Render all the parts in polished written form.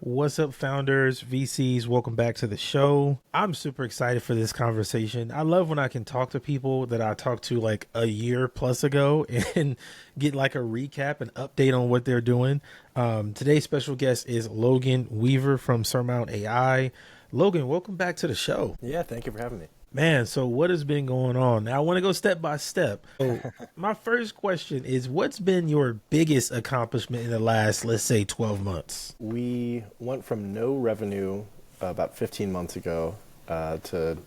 What's up, founders, VCs? Welcome back to the show. I'm super excited for this conversation. I love when I can talk to people that I talked to like a year plus ago and get like a recap and update on what they're doing. Today's special guest is Logan Weaver from Surmount AI. Logan, welcome back to the show. Yeah, thank you for having me. Man, so what has been going on? Now, I want to go step by step. So, my first question is what's been your biggest accomplishment in the last, let's say, 12 months? We went from no revenue about 15 months ago to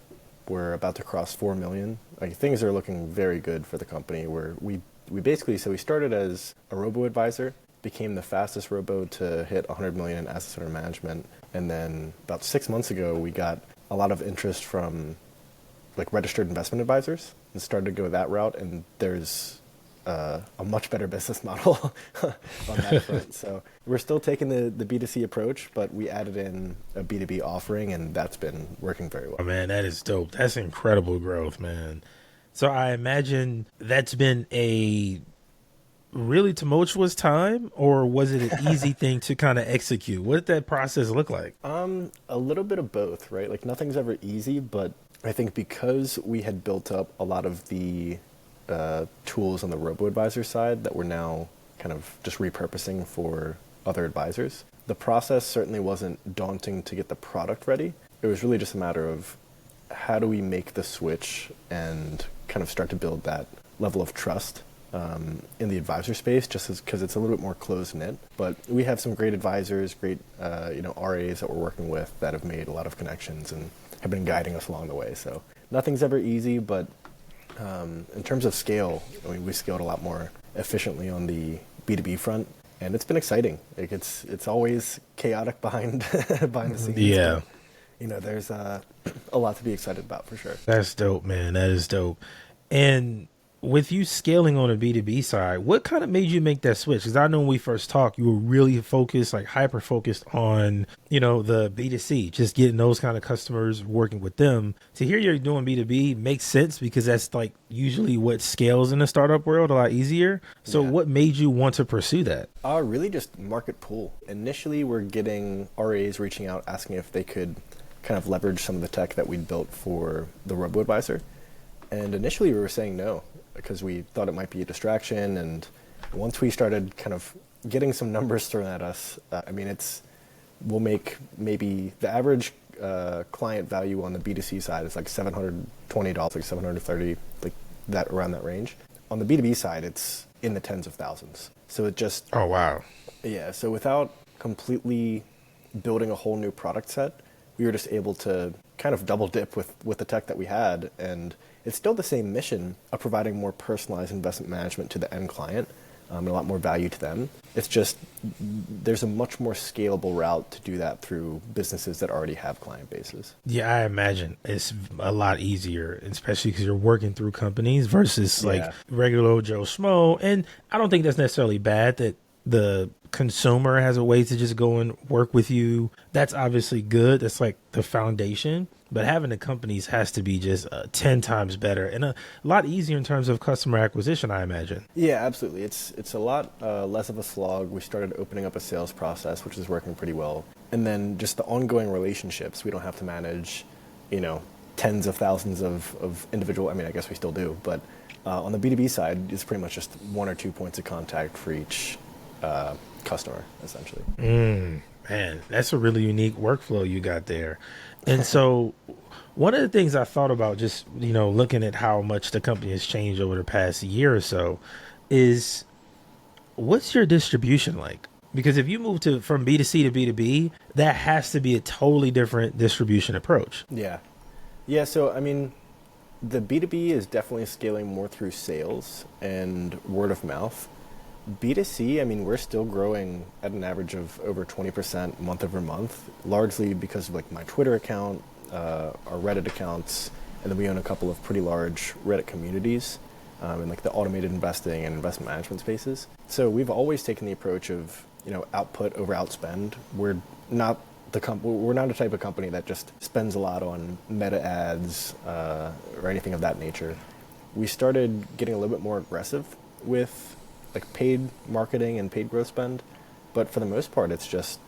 we're about to cross 4 million. Like things are looking very good for the company. We basically we started as a robo advisor, became the fastest robo to hit 100 million in assets under management, and then about 6 months ago we got a lot of interest from like registered investment advisors and started to go that route, and there's a much better business model on that front. So we're still taking the B2C approach, but we added in a B2B offering, and that's been working very well. Oh, man, that is dope. That's incredible growth, man. So I imagine that's been a really tumultuous time, or was it an easy thing to kind of execute? What did that process look like? A little bit of both, right? Like nothing's ever easy, but I think because we had built up a lot of the tools on the robo-advisor side that we're now kind of just repurposing for other advisors, the process certainly wasn't daunting to get the product ready. It was really just a matter of how do we make the switch and kind of start to build that level of trust in the advisor space, just because it's a little bit more close-knit. But we have some great advisors, great RAs that we're working with that have made a lot of connections and have been guiding us along the way. So nothing's ever easy, but in terms of scale, I mean, we scaled a lot more efficiently on the B2B front, and it's been exciting. Like it's always chaotic behind the scenes. Yeah. But, there's a lot to be excited about for sure. That's dope, man. That is dope. And with you scaling on the B2B side, what kind of made you make that switch? Because I know when we first talked, you were really focused, like hyper focused on, the B2C, just getting those kind of customers, working with them. To hear you're doing B2B makes sense because that's like usually what scales in the startup world a lot easier. So Yeah. what made you want to pursue that? Really just market pull. Initially, we're getting RAs reaching out asking if they could kind of leverage some of the tech that we'd built for the robo-advisor. And initially we were saying no, because we thought it might be a distraction. And once we started kind of getting some numbers thrown at us, we'll make maybe the average client value on the B2C side is like $720, like $730, like that around that range. On the B2B side, it's in the tens of thousands. So it just, Oh, wow. yeah, so without completely building a whole new product set, we were just able to kind of double dip with the tech that we had. And it's still the same mission of providing more personalized investment management to the end client and a lot more value to them. It's just there's a much more scalable route to do that through businesses that already have client bases. Yeah, I imagine it's a lot easier, especially because you're working through companies versus like Yeah. regular old Joe Schmo. And I don't think that's necessarily bad that the consumer has a way to just go and work with you. That's obviously good. That's like the foundation. But having the companies has to be just 10 times better and a lot easier in terms of customer acquisition, I imagine. Yeah, absolutely. It's a lot less of a slog. We started opening up a sales process, which is working pretty well. And then just the ongoing relationships. We don't have to manage, tens of thousands of individual. I mean, I guess we still do. But on the B2B side, it's pretty much just 1 or 2 points of contact for each customer, essentially. Man, that's a really unique workflow you got there. And so one of the things I thought about just, looking at how much the company has changed over the past year or so is what's your distribution like? Because if you move from B2C to B2B, that has to be a totally different distribution approach. Yeah. Yeah, so I mean, the B2B is definitely scaling more through sales and word of mouth. B2C, I mean, we're still growing at an average of over 20% month over month, largely because of like my Twitter account, our Reddit accounts, and then we own a couple of pretty large Reddit communities in like the automated investing and investment management spaces. So we've always taken the approach of, output over outspend. We're not we're not a type of company that just spends a lot on meta ads or anything of that nature. We started getting a little bit more aggressive with like paid marketing and paid growth spend, but for the most part, it's just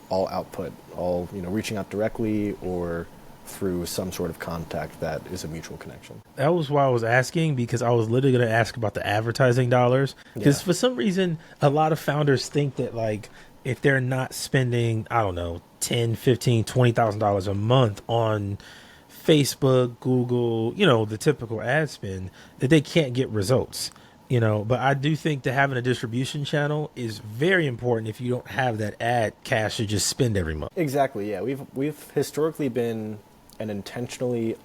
all output, all, reaching out directly or through some sort of contact that is a mutual connection. That was why I was asking, because I was literally going to ask about the advertising dollars. Because Yeah. for some reason, a lot of founders think that like if they're not spending, I don't know, 10, 15, $20,000 a month on Facebook, Google, the typical ad spend, that they can't get results. But I do think that having a distribution channel is very important if you don't have that ad cash to just spend every month. Exactly. Yeah, we've historically been an intentionally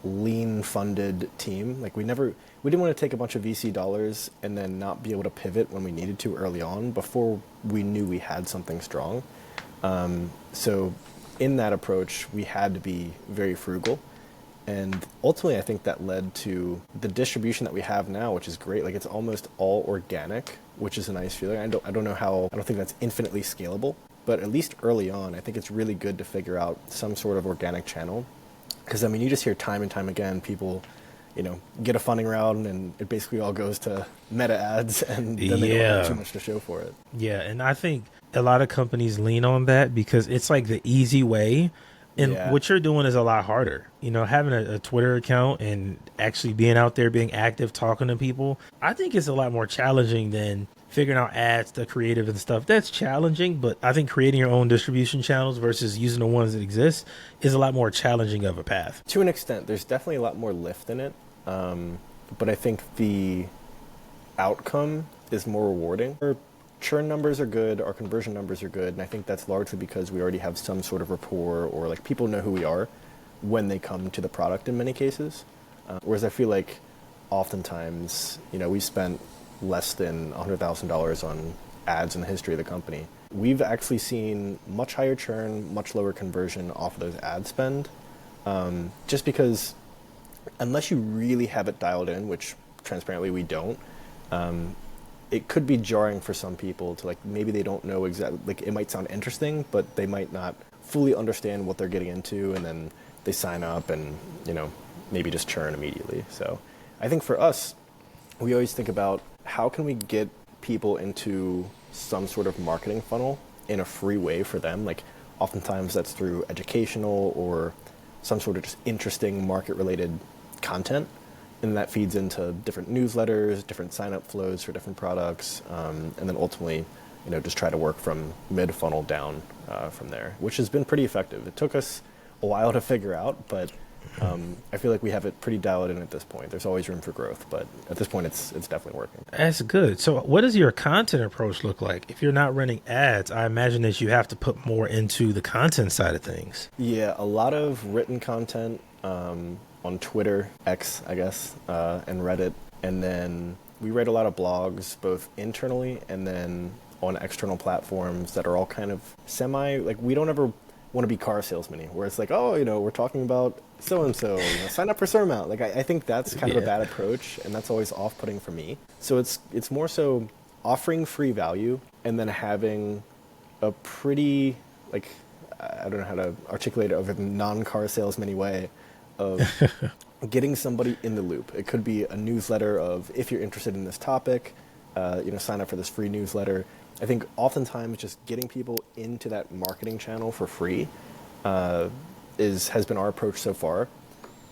lean funded team. Like we didn't want to take a bunch of VC dollars and then not be able to pivot when we needed to early on before we knew we had something strong. So in that approach, we had to be very frugal. And ultimately, I think that led to the distribution that we have now, which is great. Like it's almost all organic, which is a nice feeling. I don't know how, I don't think that's infinitely scalable, but at least early on, I think it's really good to figure out some sort of organic channel. Because I mean, you just hear time and time again, people, get a funding round and it basically all goes to meta ads and then they don't have too Yeah. much to show for it. Yeah. And I think a lot of companies lean on that because it's like the easy way. And Yeah. what you're doing is a lot harder. Having a Twitter account and actually being out there, being active, talking to people, I think it's a lot more challenging than figuring out ads, the creative and stuff. That's challenging, but I think creating your own distribution channels versus using the ones that exist is a lot more challenging of a path. To an extent, there's definitely a lot more lift in it. But I think the outcome is more rewarding. Our churn numbers are good, our conversion numbers are good, and I think that's largely because we already have some sort of rapport or like people know who we are when they come to the product in many cases. Whereas I feel like oftentimes, we spent less than $100,000 on ads in the history of the company. We've actually seen much higher churn, much lower conversion off of those ad spend, just because unless you really have it dialed in, which transparently we don't, it could be jarring for some people to like, maybe they don't know exactly, like it might sound interesting, but they might not fully understand what they're getting into. And then they sign up and, maybe just churn immediately. So I think for us, we always think about how can we get people into some sort of marketing funnel in a free way for them. Like oftentimes that's through educational or some sort of just interesting market related content. And that feeds into different newsletters, different sign-up flows for different products, and then ultimately, just try to work from mid-funnel down from there, which has been pretty effective. It took us a while to figure out, but I feel like we have it pretty dialed in at this point. There's always room for growth, but at this point, it's definitely working. That's good. So what does your content approach look like? If you're not running ads, I imagine that you have to put more into the content side of things. Yeah, a lot of written content on Twitter, X, I guess, and Reddit. And then we write a lot of blogs, both internally and then on external platforms that are all kind of like we don't ever want to be car salesmen where it's like, oh, we're talking about so-and-so, sign up for Surmount. Like, I think that's kind of a bad approach, and that's always off-putting for me. So it's more so offering free value and then having a pretty, like, I don't know how to articulate it of a non-car salesman way of getting somebody in the loop. It could be a newsletter of, if you're interested in this topic, sign up for this free newsletter. I think oftentimes just getting people into that marketing channel for free has been our approach so far.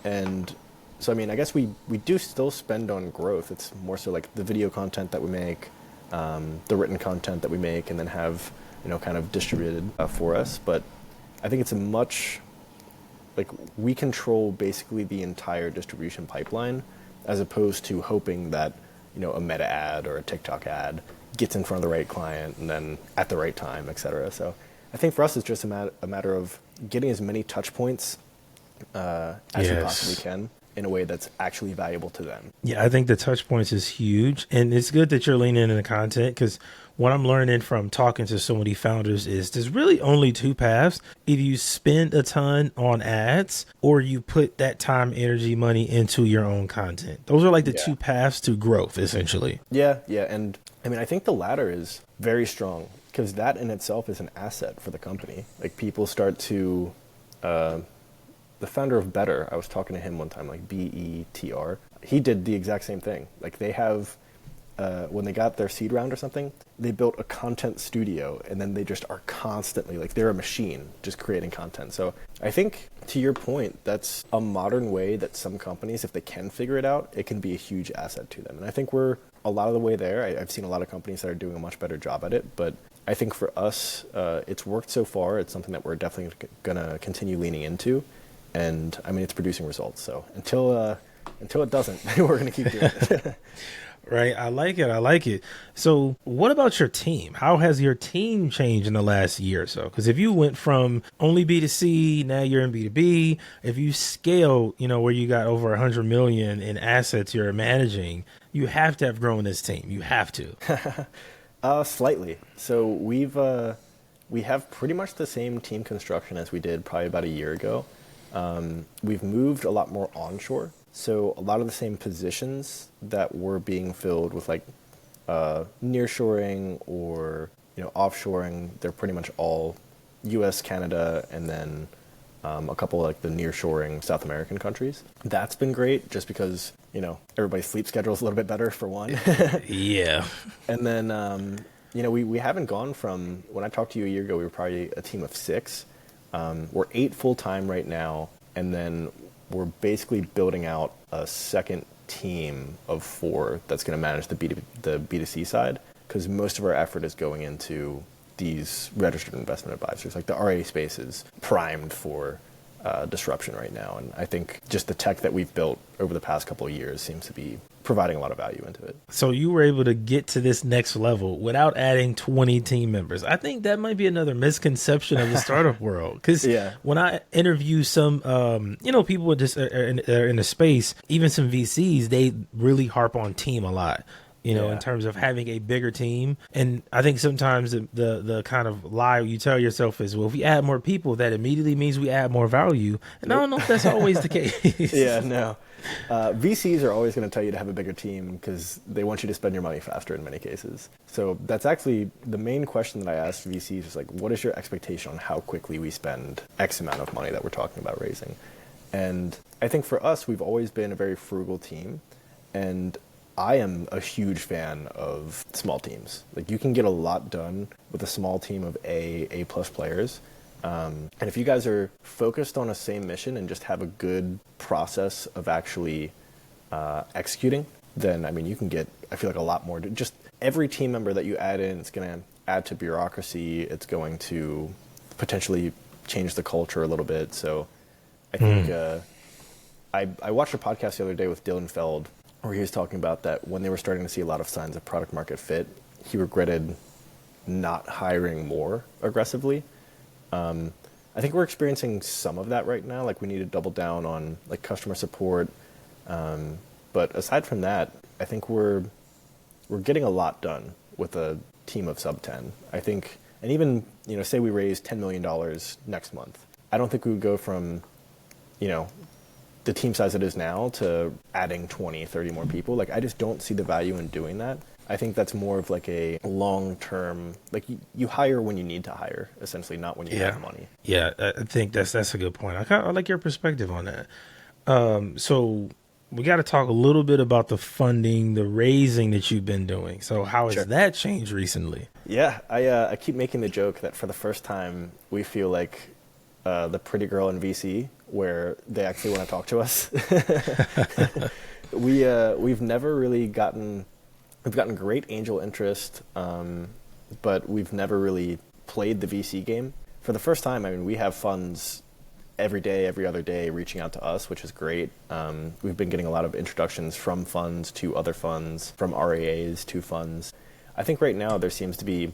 And so, I mean, I guess we do still spend on growth. It's more so like the video content that we make, the written content that we make, and then have, kind of distributed for us. But I think it's a much, like, we control basically the entire distribution pipeline as opposed to hoping that, a meta ad or a TikTok ad gets in front of the right client and then at the right time, et cetera. So I think for us, it's just a matter of getting as many touch points as we possibly can in a way that's actually valuable to them. Yeah, I think the touch points is huge. And it's good that you're leaning into the content because what I'm learning from talking to so many founders is there's really only two paths. Either you spend a ton on ads or you put that time, energy, money into your own content. Those are like the two paths to growth, essentially. Yeah. And I mean, I think the latter is very strong because that in itself is an asset for the company. Like people start to, the founder of Better, I was talking to him one time, like BETR. He did the exact same thing. Like they have when they got their seed round or something, they built a content studio, and then they just are constantly like they're a machine just creating content. So I think to your point, that's a modern way that some companies, if they can figure it out, it can be a huge asset to them. And I think we're a lot of the way there. I've seen a lot of companies that are doing a much better job at it, but I think for us, it's worked so far. It's something that we're definitely going to continue leaning into. And I mean, it's producing results. So until it doesn't, we're going to keep doing it. Right. I like it. I like it. So what about your team? How has your team changed in the last year or so? Because if you went from only B2C, now you're in B2B, if you scale, where you got over 100 million in assets you're managing, you have to have grown this team. You have to. Slightly. So we have pretty much the same team construction as we did probably about a year ago. We've moved a lot more onshore. So a lot of the same positions that were being filled with like nearshoring or offshoring, they're pretty much all U.S., Canada, and then a couple of like the nearshoring South American countries. That's been great just because everybody's sleep schedule is a little bit better for one. Yeah. And then we haven't gone from when I talked to you a year ago, we were probably a team of 6. We're 8 full time right now, and then we're basically building out a second team of 4 that's going to manage the B2C side, because most of our effort is going into these registered investment advisors. Like the RA space is primed for disruption right now, and I think just the tech that we've built over the past couple of years seems to be providing a lot of value into it. So you were able to get to this next level without adding 20 team members. I think that might be another misconception of the startup world. Because when I interview some, people just are in the space, even some VCs, they really harp on team a lot. In terms of having a bigger team. And I think sometimes the kind of lie you tell yourself is, well, if we add more people, that immediately means we add more value. And I don't know if that's always the case. Yeah, no. VCs are always going to tell you to have a bigger team because they want you to spend your money faster in many cases. So that's actually the main question that I asked VCs is like, what is your expectation on how quickly we spend X amount of money that we're talking about raising? And I think for us, we've always been a very frugal team. And I am a huge fan of small teams. Like you can get a lot done with a small team of A+ players. And if you guys are focused on a same mission and just have a good process of actually executing, then I mean you can get, I feel like, a lot more. Just every team member that you add in, it's going to add to bureaucracy. It's going to potentially change the culture a little bit. So I think I watched a podcast the other day with Dylan Feld, where he was talking about that when they were starting to see a lot of signs of product market fit, he regretted not hiring more aggressively. I think we're experiencing some of that right now. Like we need to double down on like customer support. But aside from that, I think we're getting a lot done with a team of sub 10. I think, and even, say we raise $10 million next month. I don't think we would go from, the team size it is now to adding 20, 30 more people. Like, I just don't see the value in doing that. I think that's more of like a long-term, like you hire when you need to hire, essentially, not when you have money. Yeah, I think that's a good point. I like your perspective on that. So we got to talk a little bit about the funding, the raising that you've been doing. So how has that changed recently? Yeah, I keep making the joke that for the first time, we feel like the pretty girl in VC, where they actually want to talk to us. We've never really gotten great angel interest, but we've never really played the VC game. For the first time, I mean, we have funds every day, every other day reaching out to us, which is great. We've been getting a lot of introductions from funds to other funds, from RAAs to funds. I think right now there seems to be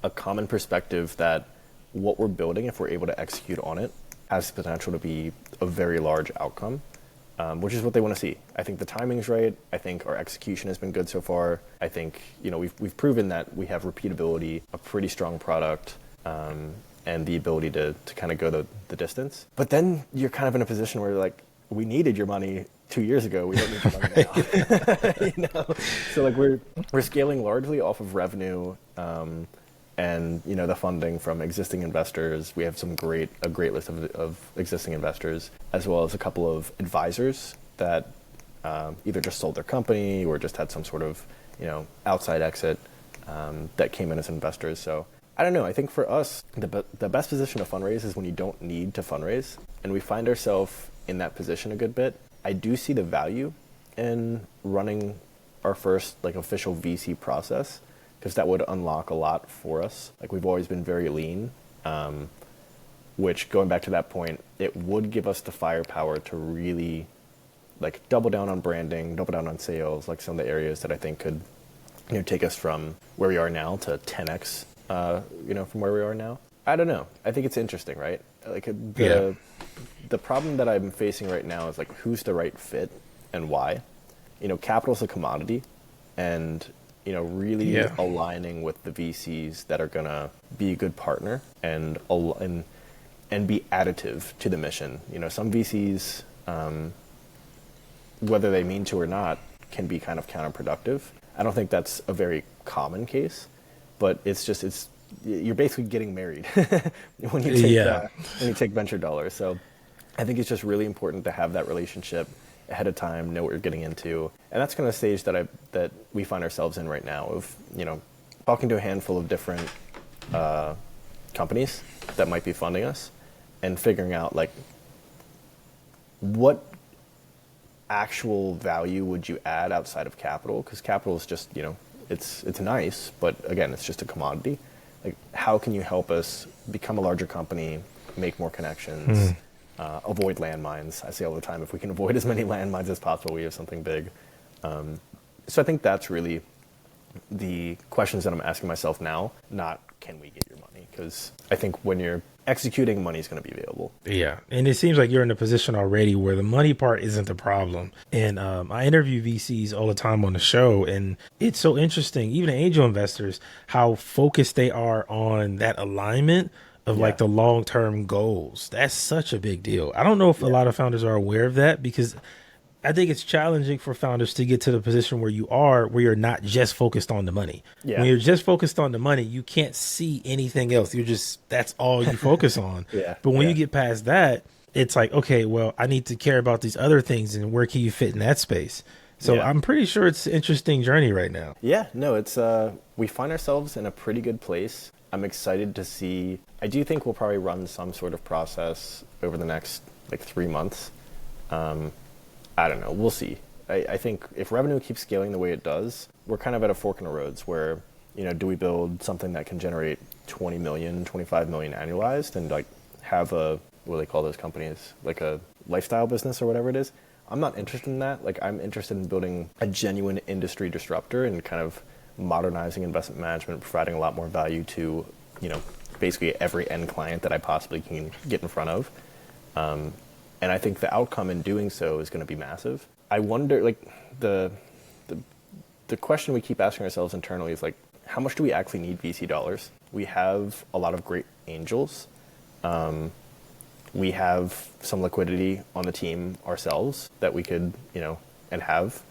a common perspective that what we're building, if we're able to execute on it, has the potential to be a very large outcome, which is what they want to see. I think the timing's right. I think our execution has been good so far. I think we've proven that we have repeatability, a pretty strong product, and the ability to kind of go the distance. But then you're kind of in a position where like, we needed your money 2 years ago. We don't need your money now. So like we're scaling largely off of revenue. And the funding from existing investors. We have a great list of existing investors, as well as a couple of advisors that either just sold their company or just had some sort of outside exit that came in as investors. So I don't know. I think for us, the best position to fundraise is when you don't need to fundraise, and we find ourselves in that position a good bit. I do see the value in running our first like official VC process, because that would unlock a lot for us. Like we've always been very lean, which going back to that point, it would give us the firepower to really like double down on branding, double down on sales, like some of the areas that I think could, take us from where we are now to 10x, from where we are now. I don't know. I think it's interesting, right? Like the problem that I'm facing right now is like, who's the right fit and why? Capital's a commodity, and really aligning with the VCs that are gonna be a good partner and be additive to the mission. Some VCs, whether they mean to or not, can be kind of counterproductive. I don't think that's a very common case, but you're basically getting married when you take venture dollars. So I think it's just really important to have that relationship ahead of time, know what you're getting into. And that's kind of the stage that we find ourselves in right now of, talking to a handful of different companies that might be funding us and figuring out like what actual value would you add outside of capital? Because capital is just, it's nice, but again, it's just a commodity. Like, how can you help us become a larger company, make more connections, avoid landmines? I say all the time, if we can avoid as many landmines as possible, we have something big. So I think that's really the questions that I'm asking myself now, not can we get your money? Because I think when you're executing, money is going to be available. Yeah. And it seems like you're in a position already where the money part isn't the problem. And I interview VCs all the time on the show, and it's so interesting, even angel investors, how focused they are on that alignment of like the long-term goals. That's such a big deal. I don't know if a lot of founders are aware of that, because I think it's challenging for founders to get to the position where you're not just focused on the money. Yeah. When you're just focused on the money, you can't see anything else. That's all you focus on. But when you get past that, it's like, okay, well, I need to care about these other things, and where can you fit in that space? So I'm pretty sure it's an interesting journey right now. Yeah, no, it's, we find ourselves in a pretty good place. I'm excited to see. I do think we'll probably run some sort of process over the next like 3 months. I don't know. We'll see. I think if revenue keeps scaling the way it does, we're kind of at a fork in the roads where, do we build something that can generate 20 million, 25 million annualized and like have what do they call those companies? Like a lifestyle business or whatever it is. I'm not interested in that. Like, I'm interested in building a genuine industry disruptor and kind of modernizing investment management, providing a lot more value to, basically every end client that I possibly can get in front of. And I think the outcome in doing so is going to be massive. I wonder, like, the question we keep asking ourselves internally is like, how much do we actually need VC dollars? We have a lot of great angels. We have some liquidity on the team ourselves that we could, and have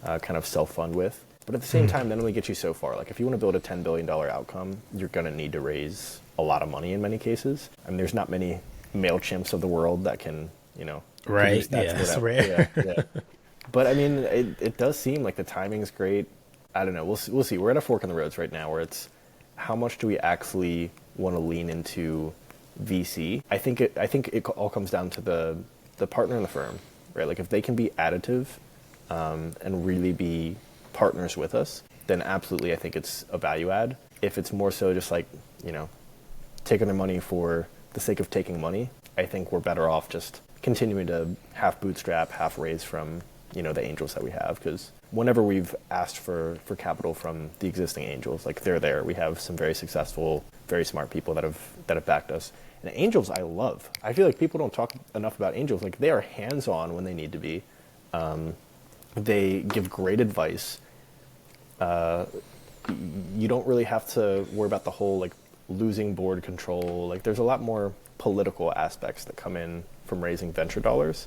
kind of self-fund with. But at the same time, that only gets you so far. Like, if you want to build a $10 billion outcome, you're going to need to raise a lot of money in many cases. I mean, there's not many MailChimps of the world that can, right. Yeah, it's rare. Yeah. But I mean, it does seem like the timing's great. I don't know. We'll see. We're at a fork in the roads right now where it's how much do we actually want to lean into VC? I think it all comes down to the partner in the firm, right? Like, if they can be additive and really be partners with us, then absolutely I think it's a value add. If it's more so just like, taking their money for the sake of taking money, I think we're better off just continuing to half bootstrap, half raise from, the angels that we have. Because whenever we've asked for capital from the existing angels, like, they're there. We have some very successful, very smart people that have backed us. And angels I love. I feel like people don't talk enough about angels. Like, they are hands-on when they need to be. They give great advice. You don't really have to worry about the whole, like, losing board control. Like, there's a lot more political aspects that come in from raising venture dollars.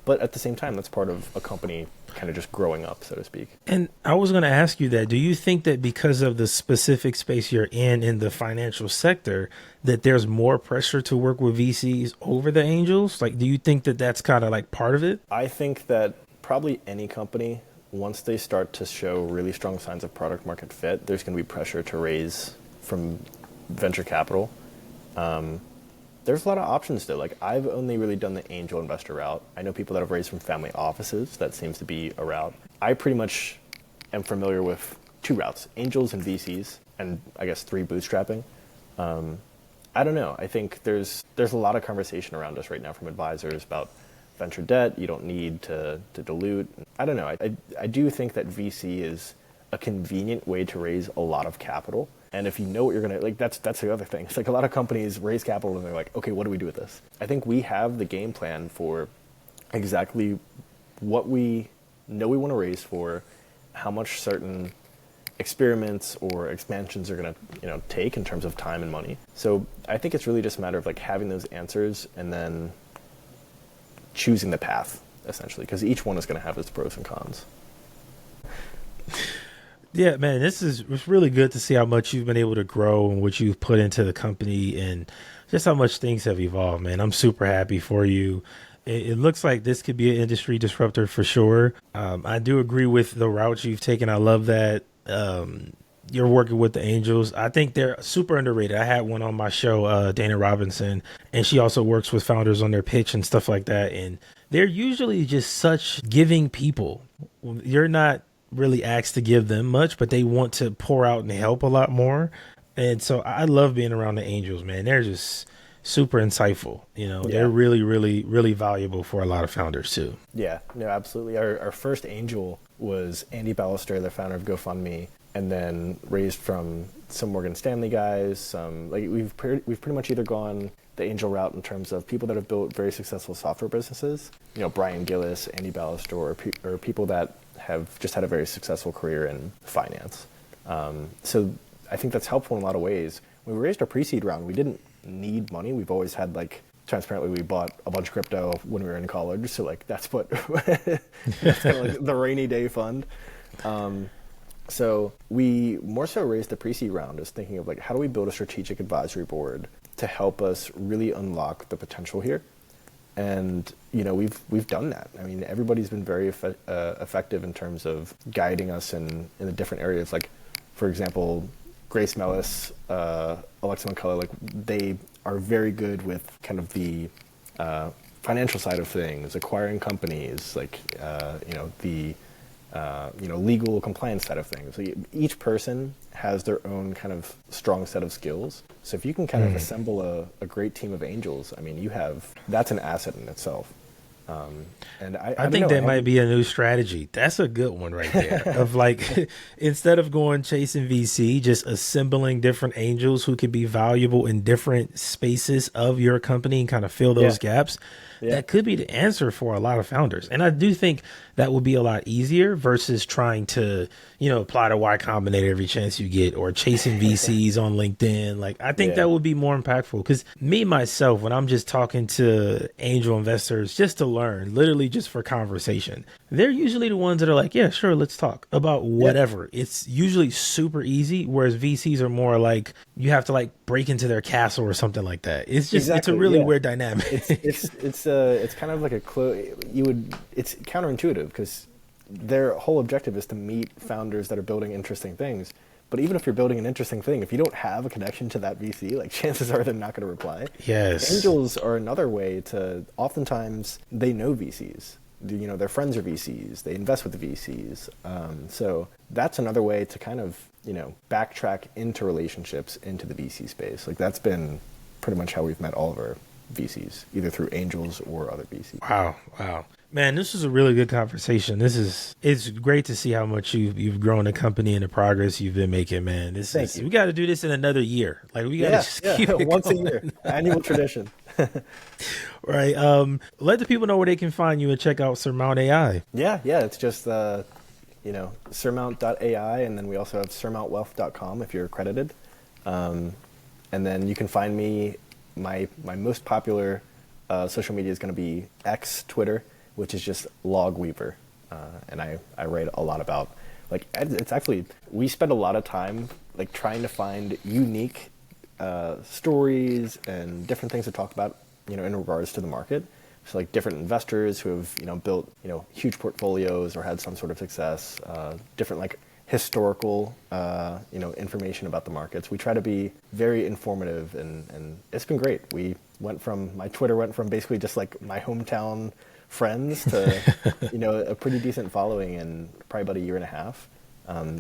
But at the same time, that's part of a company kind of just growing up, so to speak. And I was going to ask you that. Do you think that because of the specific space you're in the financial sector, that there's more pressure to work with VCs over the angels? Like, do you think that that's kind of like part of it? I think that probably any company once they start to show really strong signs of product market fit, there's going to be pressure to raise from venture capital. There's a lot of options though. Like I've only really done the angel investor route. I know people that have raised from family offices. That seems to be a route. I pretty much am familiar with two routes: angels and VCs, and I guess three bootstrapping. I don't know. I think there's a lot of conversation around us right now from advisors about venture debt. You don't need to dilute. I don't know. I do think that VC is a convenient way to raise a lot of capital. And if you know what you're going to, like, that's the other thing. It's like a lot of companies raise capital and they're like, okay, what do we do with this? I think we have the game plan for exactly what we know we want to raise for, how much certain experiments or expansions are going to, take in terms of time and money. So I think it's really just a matter of like having those answers and then choosing the path, essentially, because each one is going to have its pros and cons. Yeah, man, it's really good to see how much you've been able to grow and what you've put into the company and just how much things have evolved, man. I'm super happy for you. It looks like this could be an industry disruptor for sure. I do agree with the route you've taken. I love that you're working with the angels. I think they're super underrated. I had one on my show, Dana Robinson, and she also works with founders on their pitch and stuff like that. And they're usually just such giving people. You're not really asked to give them much, but they want to pour out and help a lot more. And so I love being around the angels, man. They're just super insightful. They're really, really, really valuable for a lot of founders too. Yeah, no, absolutely. Our first angel was Andy Ballester, the founder of GoFundMe, and then raised from some Morgan Stanley guys. We've pretty much either gone the angel route in terms of people that have built very successful software businesses, Brian Gillis, Andy Ballester, or people that have just had a very successful career in finance. So I think that's helpful in a lot of ways. When we raised our pre-seed round, we didn't need money. We've always had, transparently, we bought a bunch of crypto when we were in college. So that's what, that's kind of like the rainy day fund. So we more so raised the pre-seed round as thinking of how do we build a strategic advisory board to help us really unlock the potential here. And we've done that. I mean, everybody's been very effective in terms of guiding us in the different areas. Like, for example, Grace Mellis, Alexa McCullough, they are very good with kind of the financial side of things, acquiring companies, the legal compliance side of things. So each person has their own kind of strong set of skills. So if you can kind of assemble a great team of angels, I mean, that's an asset in itself. And I think that might be a new strategy. That's a good one right there. Of instead of going chasing VC, just assembling different angels who could be valuable in different spaces of your company and kind of fill those gaps. Yeah. That could be the answer for a lot of founders. And I do think that would be a lot easier versus trying to, apply to Y Combinator every chance you get or chasing VCs on LinkedIn. I think that would be more impactful because myself, when I'm just talking to angel investors just to learn, literally just for conversation, they're usually the ones that are like, yeah, sure, let's talk about whatever. Yeah. It's usually super easy, whereas VCs are more like you have to break into their castle or something like that. It's just, it's a really weird dynamic. It's kind of like it's counterintuitive because their whole objective is to meet founders that are building interesting things. But even if you're building an interesting thing, if you don't have a connection to that VC, chances are they're not going to reply. Yes. Angels are another way to, oftentimes they know VCs. Their friends are VCs. They invest with the VCs. So that's another way to kind of, backtrack into relationships into the VC space. That's been pretty much how we've met all of our VCs, either through angels or other VCs. Wow. Man, this is a really good conversation. It's great to see how much you've grown the company and the progress you've been making, man. We got to do this in another year. We got to keep it once going. A year, annual tradition. Right. Let the people know where they can find you and check out Surmount AI. Yeah. It's just Surmount.ai, and then we also have SurmountWealth.com if you're accredited. And then you can find me. My most popular social media is going to be X, Twitter, which is just Logan Weaver. And I write a lot about, it's actually, we spend a lot of time trying to find unique stories and different things to talk about, in regards to the market. So like different investors who have, built, huge portfolios or had some sort of success, different like historical, information about the markets. We try to be very informative, and it's been great. My Twitter went from basically just like my hometown friends to, a pretty decent following in probably about a year and a half.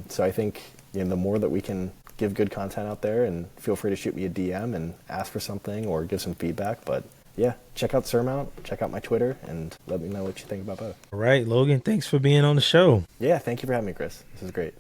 So I think, the more that we can give good content out there, and feel free to shoot me a DM and ask for something or give some feedback. But yeah, check out Surmount, check out my Twitter, and let me know what you think about both. All right, Logan, thanks for being on the show. Yeah, thank you for having me, Chris. This is great.